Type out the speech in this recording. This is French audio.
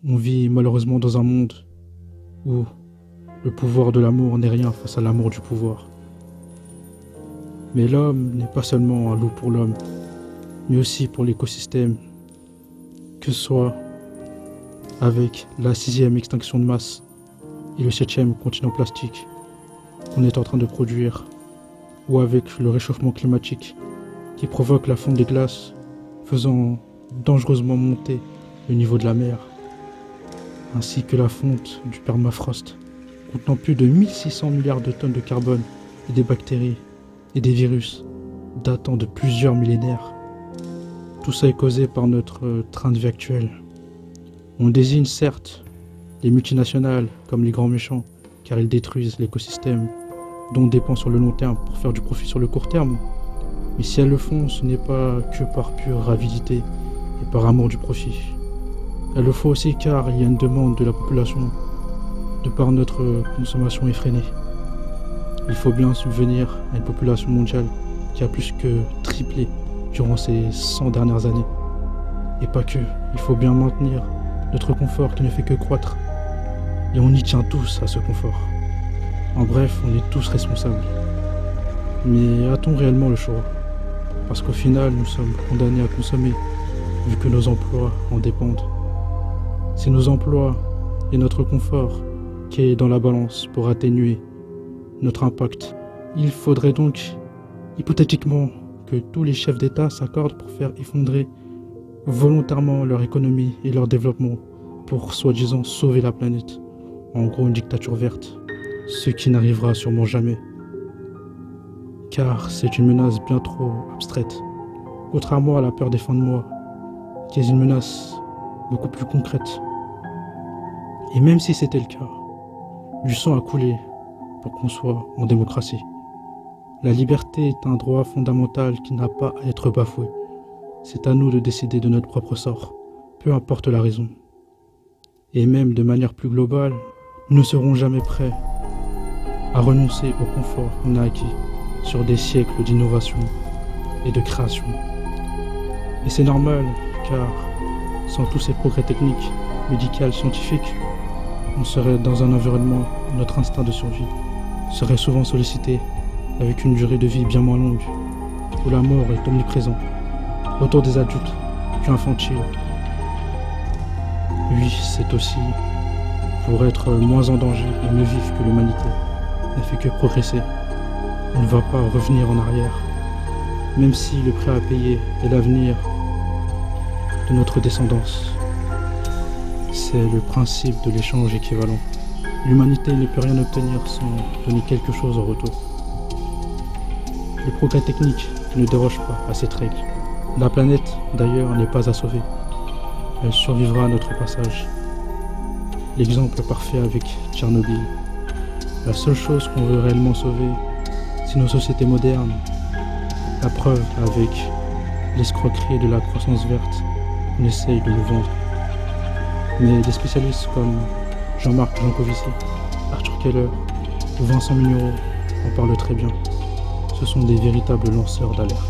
On vit malheureusement dans un monde où le pouvoir de l'amour n'est rien face à l'amour du pouvoir. Mais l'homme n'est pas seulement un loup pour l'homme, mais aussi pour l'écosystème, que ce soit avec la 6e extinction de masse et le 7e continent plastique qu'on est en train de produire, ou avec le réchauffement climatique qui provoque la fonte des glaces, faisant dangereusement monter le niveau de la mer, ainsi que la fonte du permafrost, contenant plus de 1600 milliards de tonnes de carbone et des bactéries et des virus datant de plusieurs millénaires. Tout ça est causé par notre train de vie actuel. On désigne certes les multinationales comme les grands méchants, car ils détruisent l'écosystème dont on dépend sur le long terme pour faire du profit sur le court terme. Mais si elles le font, ce n'est pas que par pure avidité et par amour du profit. Elles le font aussi car il y a une demande de la population de par notre consommation effrénée. Il faut bien subvenir à une population mondiale qui a plus que triplé durant ces 100 dernières années. Et pas que, il faut bien maintenir notre confort qui ne fait que croître. Et on y tient tous à ce confort. En bref, on est tous responsables. Mais a-t-on réellement le choix? Parce qu'au final, nous sommes condamnés à consommer, vu que nos emplois en dépendent. C'est nos emplois et notre confort qui est dans la balance pour atténuer notre impact. Il faudrait donc, hypothétiquement, que tous les chefs d'État s'accordent pour faire effondrer volontairement leur économie et leur développement pour soi-disant sauver la planète. En gros, une dictature verte. Ce qui n'arrivera sûrement jamais. Car c'est une menace bien trop abstraite. Contrairement à la peur des fins de mois, qui est une menace beaucoup plus concrète. Et même si c'était le cas, du sang a coulé pour qu'on soit en démocratie. La liberté est un droit fondamental qui n'a pas à être bafoué. C'est à nous de décider de notre propre sort, peu importe la raison. Et même de manière plus globale, nous ne serons jamais prêts à renoncer au confort qu'on a acquis sur des siècles d'innovation et de création. Et c'est normal, car sans tous ces progrès techniques, médicaux, scientifiques, on serait dans un environnement où notre instinct de survie serait souvent sollicité avec une durée de vie bien moins longue, où la mort est omniprésente, autour des adultes, plus infantiles. Oui, c'est aussi pour être moins en danger et mieux vivre que l'humanité n'a fait que progresser. On ne va pas revenir en arrière, même si le prix à payer est l'avenir de notre descendance. C'est le principe de l'échange équivalent. L'humanité ne peut rien obtenir sans donner quelque chose en retour. Le progrès technique ne déroge pas à cette règle. La planète, d'ailleurs, n'est pas à sauver. Elle survivra à notre passage. L'exemple parfait avec Tchernobyl. La seule chose qu'on veut réellement sauver, c'est nos sociétés modernes. La preuve avec l'escroquerie de la croissance verte qu'on essaye de nous vendre. Mais des spécialistes comme Jean-Marc Jancovici, Arthur Keller ou Vincent Mignereau en parlent très bien. Ce sont des véritables lanceurs d'alerte.